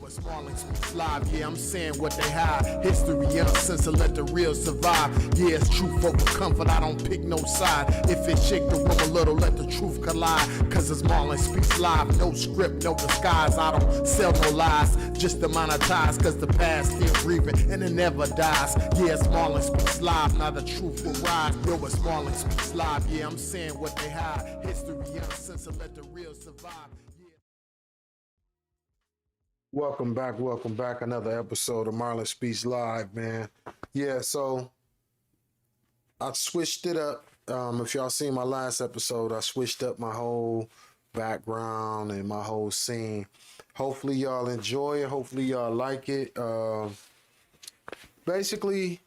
It's Marlon Speaks Live, yeah, I'm saying what they hide. History uncensored, let the real survive. Yeah, it's truth over comfort, I don't pick no side. If it shake the room a little, let the truth collide. Cause it's Marlon Speaks Live, no script, no disguise. I don't sell no lies, just to monetize. Cause the past still breathing and it never dies. Yeah, it's Marlon Speaks Live, now the truth will rise. Yo, it's Marlon Speaks Live, yeah, I'm saying what they hide. History uncensored, let the real survive. Welcome back. Another episode of Marlon Speaks Live, man. Yeah, so I switched it up. If y'all seen my last episode, I switched up my whole background and my whole scene. Hopefully y'all enjoy it. Hopefully y'all like it. Basically,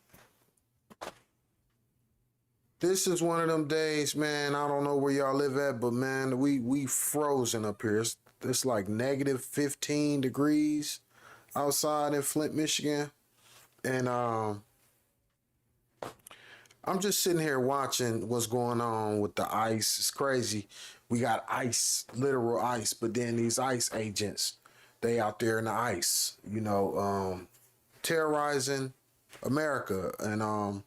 this is one of them days, man. I don't know where y'all live at, but man, we frozen up here. It's like negative 15 degrees outside in Flint, Michigan. And I'm just sitting here watching what's going on with the ice. It's crazy. We got ice, literal ice, but then these ice agents, they out there in the ice, terrorizing America. And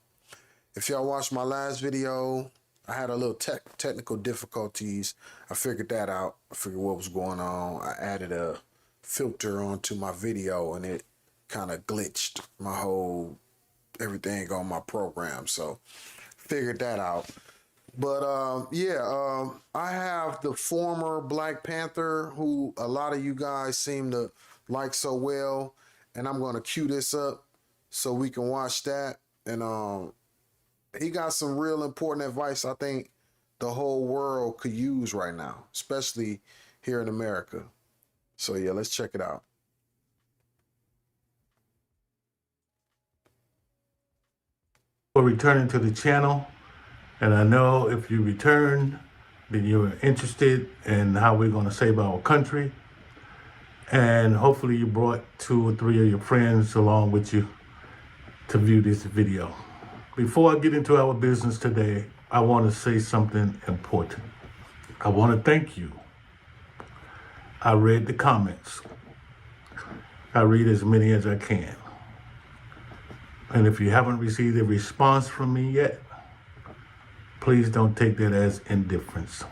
if y'all watched my last video, I had a little technical difficulties. I figured that out. I figured what was going on. I added a filter onto my video and it kind of glitched my whole everything on my program. So figured that out. But I have the former Black Panther who a lot of you guys seem to like so well. And I'm going to cue this up so we can watch that. And he got some real important advice I think the whole world could use right now, especially here in America. So yeah, let's check it out. For returning to the channel, and I know if you return, then you're interested in how we're going to save our country, and hopefully you brought 2 or 3 of your friends along with you to view this video. Before I get into our business today, I want to say something important. I want to thank you. I read the comments. I read as many as I can. And if you haven't received a response from me yet, please don't take that as indifference.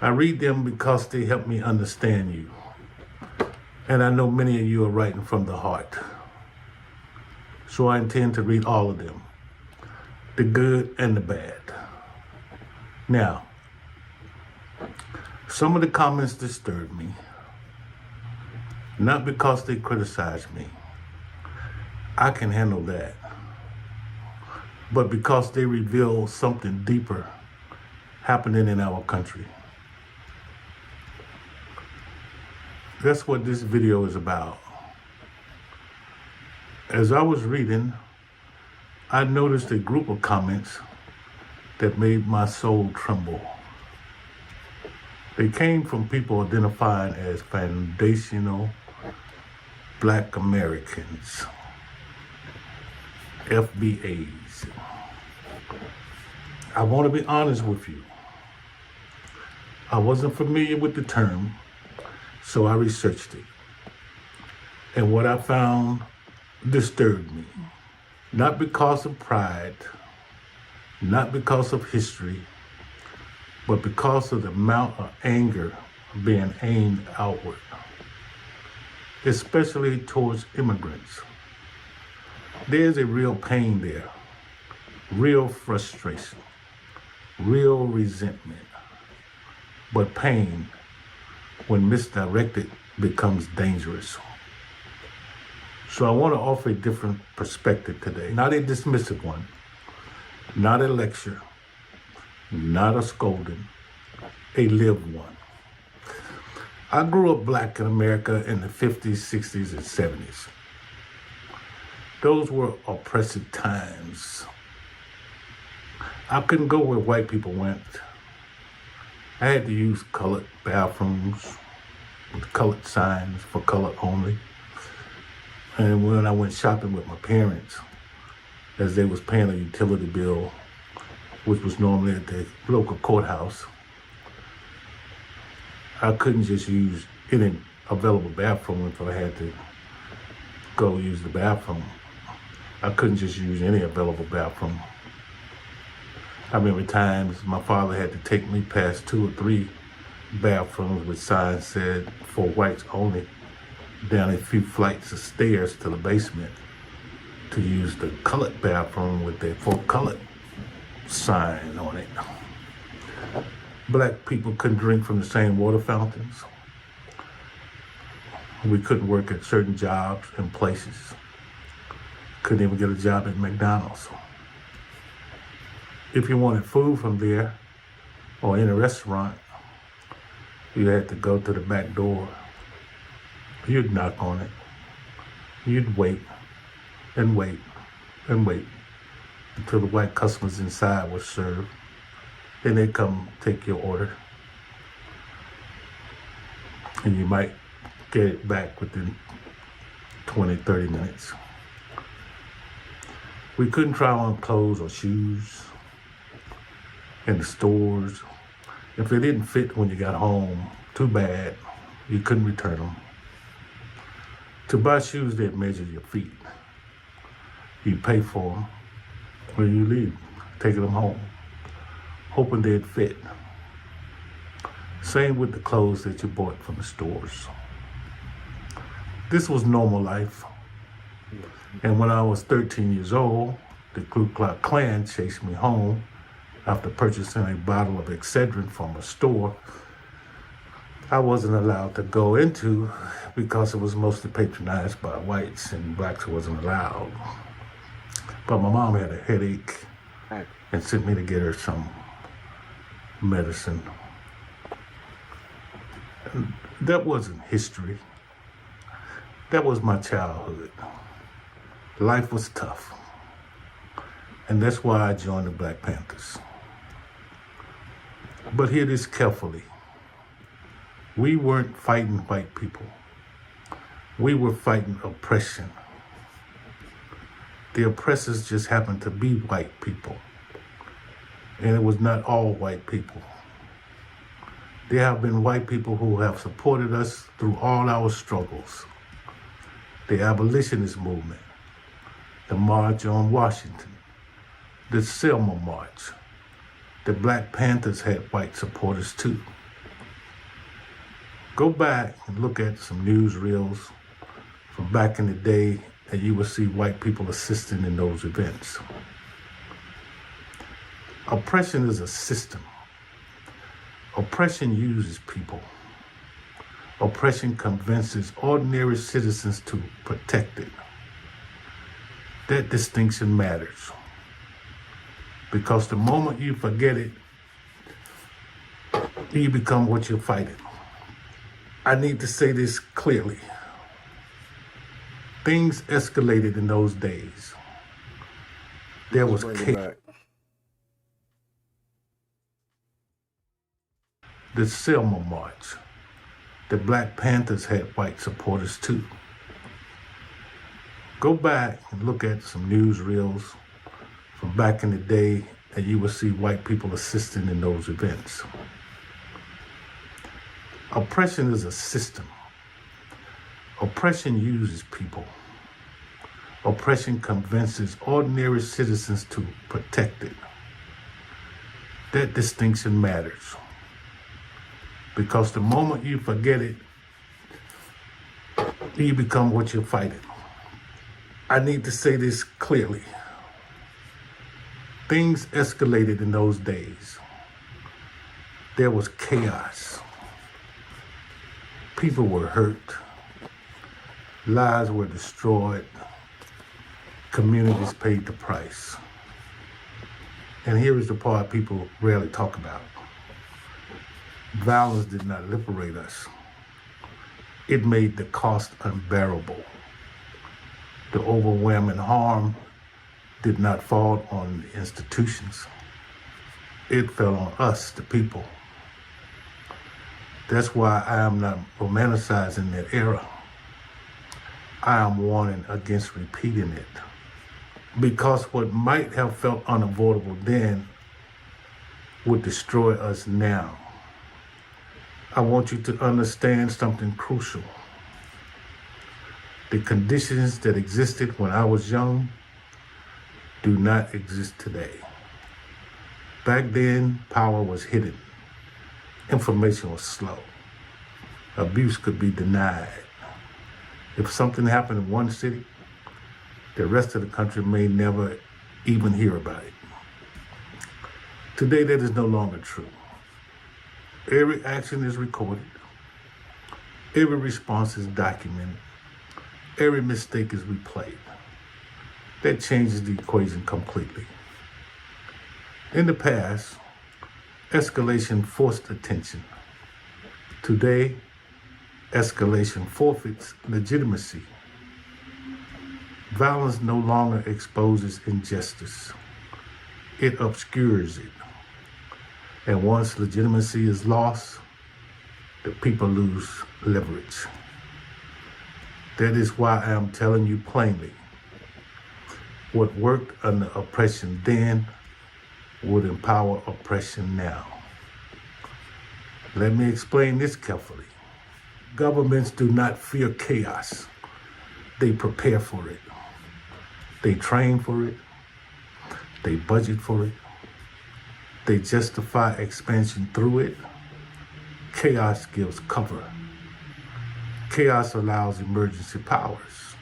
I read them because they help me understand you. And I know many of you are writing from the heart. So I intend to read all of them, the good and the bad. Now, some of the comments disturb me, not because they criticize me. I can handle that. But because they reveal something deeper happening in our country. That's what this video is about. As I was reading, I noticed a group of comments that made my soul tremble. They came from people identified as foundational Black Americans, FBAs. I want to be honest with you. I wasn't familiar with the term, so I researched it. And what I found disturbed me, not because of pride, not because of history, but because of the amount of anger being aimed outward, especially towards immigrants. There's a real pain there, real frustration, real resentment, but pain, when misdirected, becomes dangerous. So I want to offer a different perspective today, not a dismissive one, not a lecture, not a scolding, a lived one. I grew up Black in America in the 50s, 60s, and 70s. Those were oppressive times. I couldn't go where white people went. I had to use colored bathrooms with colored signs for color only. And when I went shopping with my parents, as they was paying a utility bill, which was normally at the local courthouse, I couldn't just use any available bathroom if I had to go use the bathroom. I couldn't just use any available bathroom. I remember times my father had to take me past 2 or 3 bathrooms with signs said for whites only, down a few flights of stairs to the basement to use the colored bathroom with the for colored sign on it. Black people couldn't drink from the same water fountains. We couldn't work at certain jobs and places. Couldn't even get a job at McDonald's. If you wanted food from there or in a restaurant, you had to go to the back door. You'd knock on it. You'd wait and wait and wait until the white customers inside were served. Then they'd come take your order. And you might get it back within 20, 30 minutes. We couldn't try on clothes or shoes in the stores. If they didn't fit when you got home, too bad, you couldn't return them. To buy shoes, they'd measure your feet. You pay for them when you leave, taking them home, hoping they'd fit. Same with the clothes that you bought from the stores. This was normal life. And when I was 13 years old, the Ku Klux Klan chased me home after purchasing a bottle of Excedrin from a store I wasn't allowed to go into because it was mostly patronized by whites and blacks wasn't allowed. But my mom had a headache and sent me to get her some medicine. And that wasn't history. That was my childhood. Life was tough. And that's why I joined the Black Panthers. But hear this carefully. We weren't fighting white people. We were fighting oppression. The oppressors just happened to be white people. And it was not all white people. There have been white people who have supported us through all our struggles. The abolitionist movement, the March on Washington, the Selma March. The Black Panthers had white supporters too. Go back and look at some newsreels from back in the day and you will see white people assisting in those events. Oppression is a system. Oppression uses people. Oppression convinces ordinary citizens to protect it. That distinction matters. Because the moment you forget it, you become what you're fighting. I need to say this clearly. Things escalated in those days. There was chaos. The Selma March. The Black Panthers had white supporters too. Go back and look at some newsreels from back in the day and you will see white people assisting in those events. Oppression is a system. Oppression uses people. Oppression convinces ordinary citizens to protect it. That distinction matters. Because the moment you forget it, you become what you're fighting. I need to say this clearly. Things escalated in those days. There was chaos. People were hurt. Lives were destroyed. Communities paid the price. And here is the part people rarely talk about. Violence did not liberate us. It made the cost unbearable. The overwhelming harm did not fall on the institutions. It fell on us, the people. That's why I am not romanticizing that era. I am warning against repeating it. Because what might have felt unavoidable then would destroy us now. I want you to understand something crucial. The conditions that existed when I was young do not exist today. Back then, power was hidden. Information was slow. Abuse could be denied. If something happened in one city, the rest of the country may never even hear about it. Today, that is no longer true. Every action is recorded. Every response is documented. Every mistake is replayed. That changes the equation completely. In the past, escalation forced attention. Today, escalation forfeits legitimacy. Violence no longer exposes injustice. It obscures it. And once legitimacy is lost, the people lose leverage. That is why I am telling you plainly, what worked under oppression then would empower oppression now. Let me explain this carefully. Governments do not fear chaos. They prepare for it. They train for it. They budget for it. They justify expansion through it. Chaos gives cover. Chaos allows emergency powers.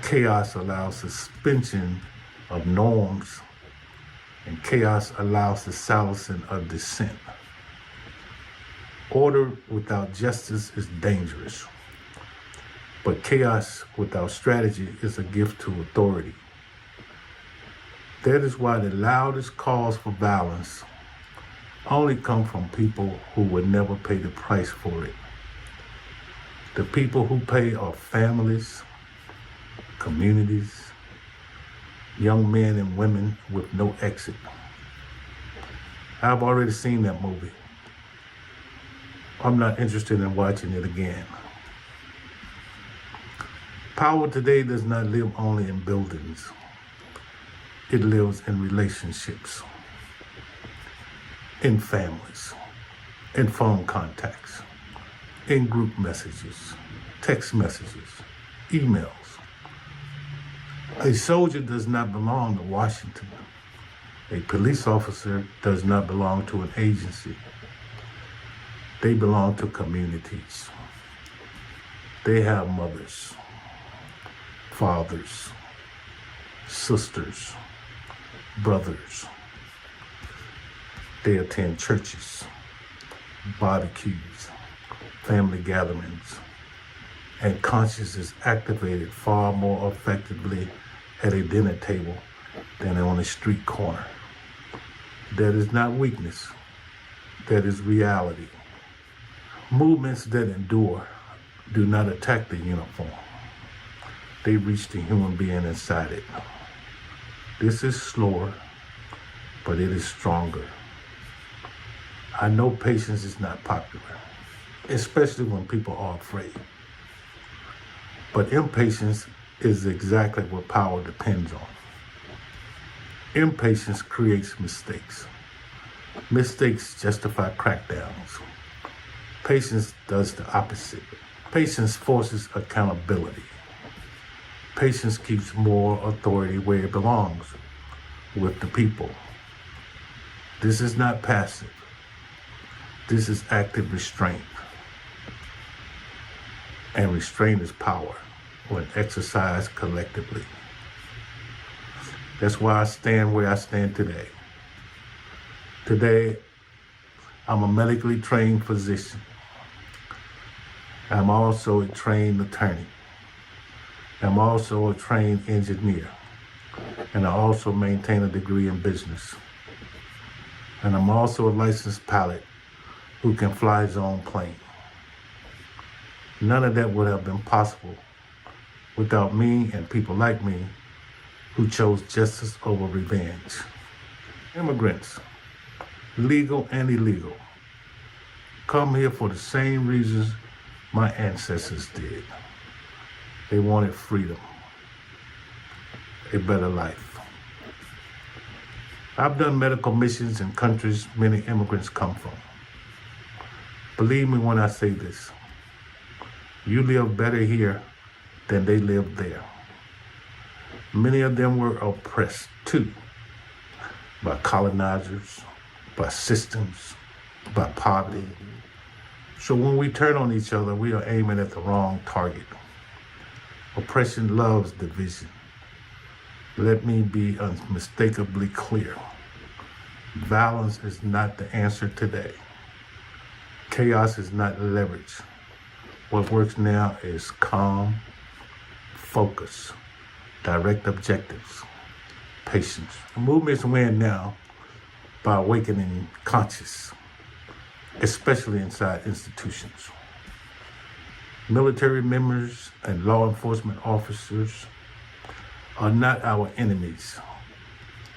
Chaos allows suspension of norms. And chaos allows the silencing of dissent. Order without justice is dangerous. But chaos without strategy is a gift to authority. That is why the loudest calls for violence only come from people who would never pay the price for it. The people who pay are families, communities, young men and women with no exit. I've already seen that movie. I'm not interested in watching it again. Power today does not live only in buildings. It lives in relationships, in families, in phone contacts, in group messages, text messages, emails. A soldier does not belong to Washington. A police officer does not belong to an agency. They belong to communities. They have mothers, fathers, sisters, brothers. They attend churches, barbecues, family gatherings, and conscience is activated far more effectively at a dinner table than on a street corner. That is not weakness. That is reality. Movements that endure do not attack the uniform. They reach the human being inside it. This is slower, but it is stronger. I know patience is not popular, especially when people are afraid. But impatience is exactly what power depends on. Impatience creates mistakes. Mistakes justify crackdowns. Patience does the opposite. Patience forces accountability. Patience keeps moral authority where it belongs, with the people. This is not passive. This is active restraint. And restraint is power when exercised collectively. That's why I stand where I stand today. Today, I'm a medically trained physician. I'm also a trained attorney. I'm also a trained engineer. And I also maintain a degree in business. And I'm also a licensed pilot who can fly his own plane. None of that would have been possible without me and people like me who chose justice over revenge. Immigrants, legal and illegal, come here for the same reasons my ancestors did. They wanted freedom, a better life. I've done medical missions in countries many immigrants come from. Believe me when I say this, you live better here than they lived there. Many of them were oppressed too by colonizers, by systems, by poverty. So when we turn on each other, we are aiming at the wrong target. Oppression loves division. Let me be unmistakably clear. Violence is not the answer today. Chaos is not leverage. What works now is calm, focus, direct objectives, patience. Movements win now by awakening conscience, especially inside institutions. Military members and law enforcement officers are not our enemies.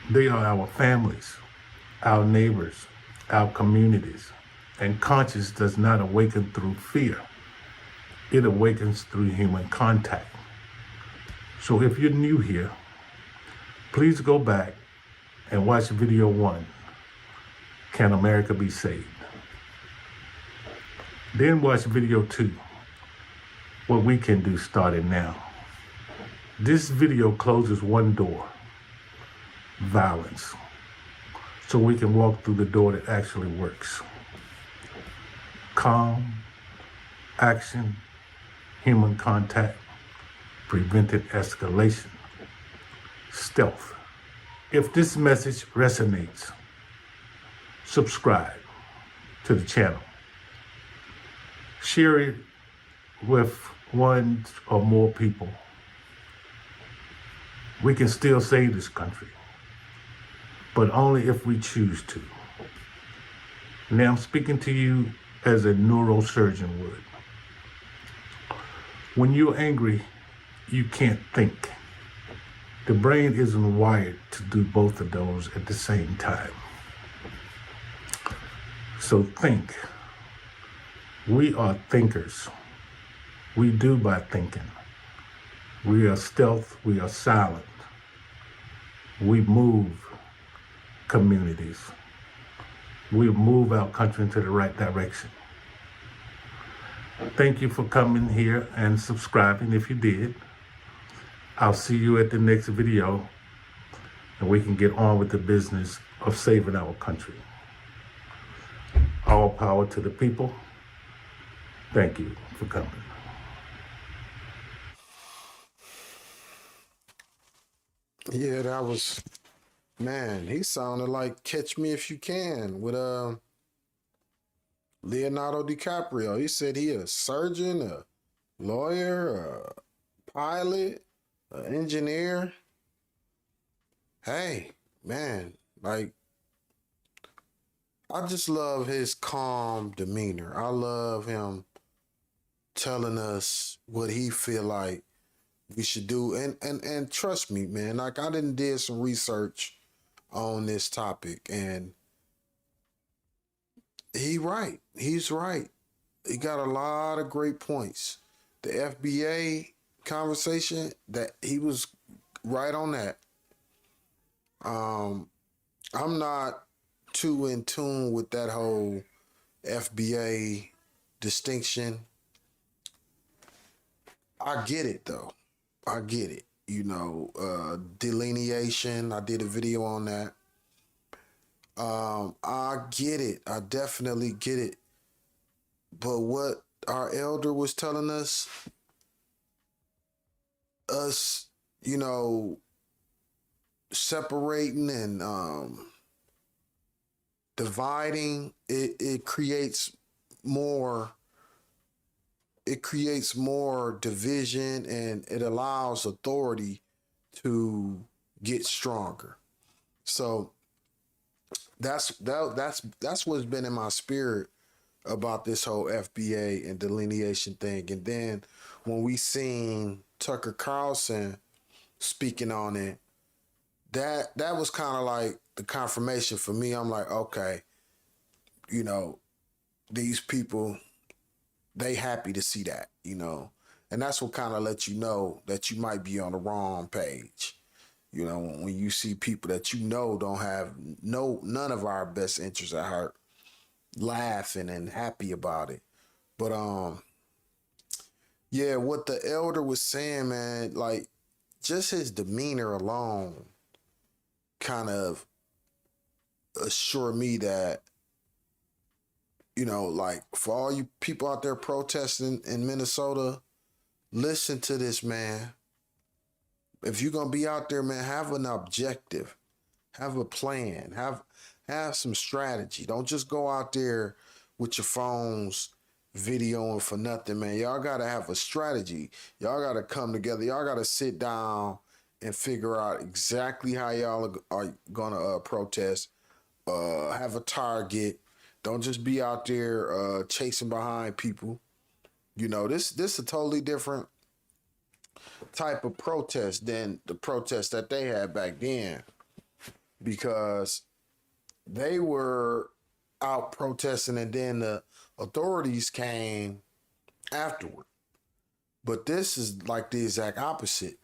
They are our families, our neighbors, our communities. And conscience does not awaken through fear. It awakens through human contact. So if you're new here, please go back and watch video 1, Can America Be Saved? Then watch video 2, What We Can Do Starting Now. This video closes one door, violence, so we can walk through the door that actually works. Calm, action, human contact, prevented escalation, stealth. If this message resonates, subscribe to the channel. Share it with one or more people. We can still save this country, but only if we choose to. Now I'm speaking to you as a neurosurgeon would. When you're angry, you can't think. The brain isn't wired to do both of those at the same time. So think. We are thinkers. We do by thinking. We are stealth, we are silent. We move communities. We move our country into the right direction. Thank you for coming here and subscribing if you did. I'll see you at the next video, and we can get on with the business of saving our country. All power to the people. Thank you for coming. Yeah, that was, man, he sounded like Catch Me If You Can with Leonardo DiCaprio. He said he a surgeon, a lawyer, a pilot, an engineer. Hey, man, like, I just love his calm demeanor. I love him telling us what he feel like we should do. And trust me, man, like I did some research on this topic, and he's right. He got a lot of great points. The FBA conversation, that he was right on that. I'm not too in tune with that whole FBA distinction. I get it though. I get it. You know, delineation. I did a video on that. I get it. I definitely get it. But what our elder was telling us, you know, separating and dividing, it creates more division, and it allows authority to get stronger. So that's what's been in my spirit about this whole FBA and delineation thing. And then when we seen Tucker Carlson speaking on it, that was kind of like the confirmation for me. I'm like, okay, you know, these people, they happy to see that, you know, and that's what kind of lets you know that you might be on the wrong page. You know, when you see people that you know don't have none of our best interests at heart, laughing and happy about it. But Yeah, what the elder was saying, man, like just his demeanor alone kind of assured me that, like for all you people out there protesting in Minnesota, listen to this, man. If you're gonna be out there, man, have an objective, have a plan, have some strategy. Don't just go out there with your phones videoing for nothing, man. Y'all gotta have a strategy. Y'all gotta come together. Y'all gotta sit down and figure out exactly how y'all are gonna protest. Have a target. Don't just be out there chasing behind people. This a totally different type of protest than the protest that they had back then, because they were out protesting and then the authorities came afterward. But this is like the exact opposite.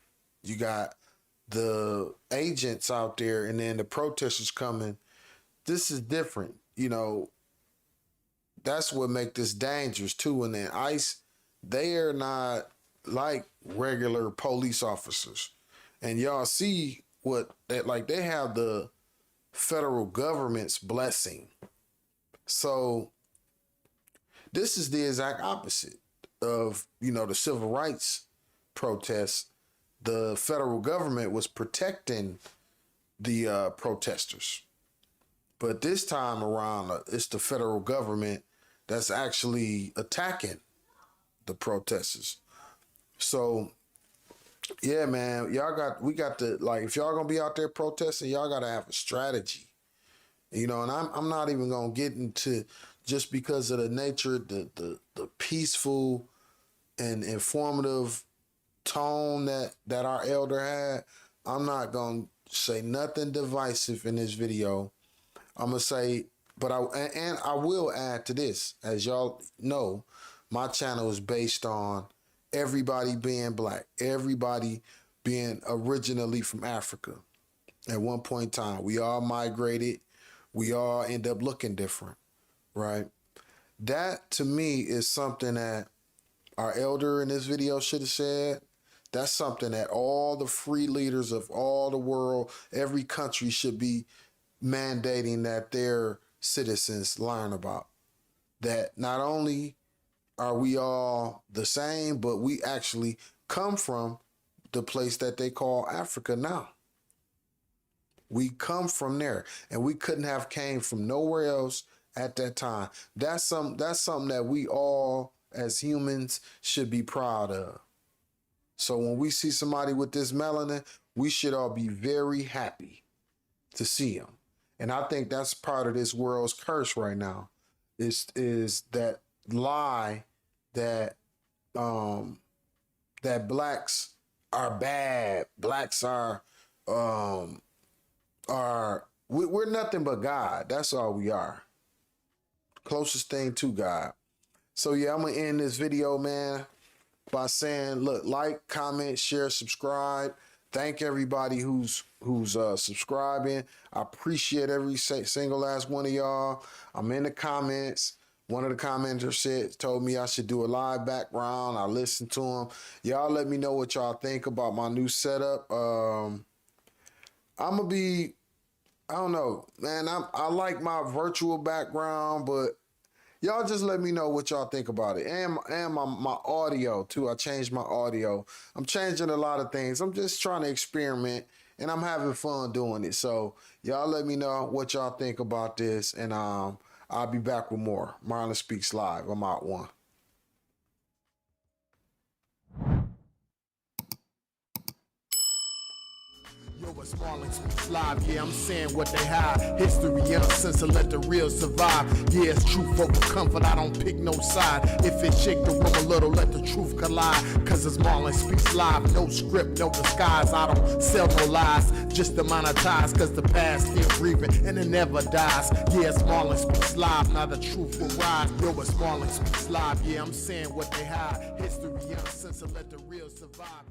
You got the agents out there and then the protesters coming. This is different. That's what make this dangerous too. And then ICE, they are not like regular police officers. And y'all see what that, like, they have the federal government's blessing. So this is the exact opposite of, the civil rights protests. The federal government was protecting the protesters. But this time around, it's the federal government that's actually attacking the protesters. So, yeah, man, we got to, like, if y'all gonna be out there protesting, y'all gotta have a strategy. And I'm not even gonna get into, just because of the nature, the peaceful and informative tone that our elder had. I'm not gonna say nothing divisive in this video. I'm gonna say, but I will add to this, as y'all know, my channel is based on everybody being black, everybody being originally from Africa. At one point in time, we all migrated, we all end up looking different, right? That to me is something that our elder in this video should have said. That's something that all the free leaders of all the world, every country should be mandating that their citizens learn about. That not only are we all the same, but we actually come from the place that they call Africa now. We come from there, and we couldn't have came from nowhere else at that time. That's something that we all as humans should be proud of. So when we see somebody with this melanin, we should all be very happy to see them. And I think that's part of this world's curse right now, is that lie that that blacks are bad, blacks are we're nothing but God. That's all we are. Closest thing to God. So yeah, I'm gonna end this video, man, by saying, look, like, comment, share, subscribe. Thank everybody who's subscribing. I appreciate every single last one of y'all. I'm in the comments. One of the commenters told me I should do a live background. I listened to him. Y'all let me know what y'all think about my new setup. I'm gonna be, I don't know, man. I like my virtual background, but y'all just let me know what y'all think about it. And my audio too. I changed my audio. I'm changing a lot of things. I'm just trying to experiment, and I'm having fun doing it. So y'all let me know what y'all think about this, and I'll be back with more. Marlon Speaks Live. I'm out one. Yo, it's Marlon Speaks Live. Yeah, I'm saying what they hide. History uncensored, let the real survive. Yeah, it's truth over comfort, I don't pick no side. If it shake the room a little, let the truth collide. Cause it's Marlon Speaks Live. No script, no disguise. I don't sell no lies, just to monetize. Cause the past still breathing and it never dies. Yeah, it's Marlon Speaks Live. Now the truth will rise. Yo, it's Marlon Speaks Live. Yeah, I'm saying what they hide. History uncensored, let the real survive.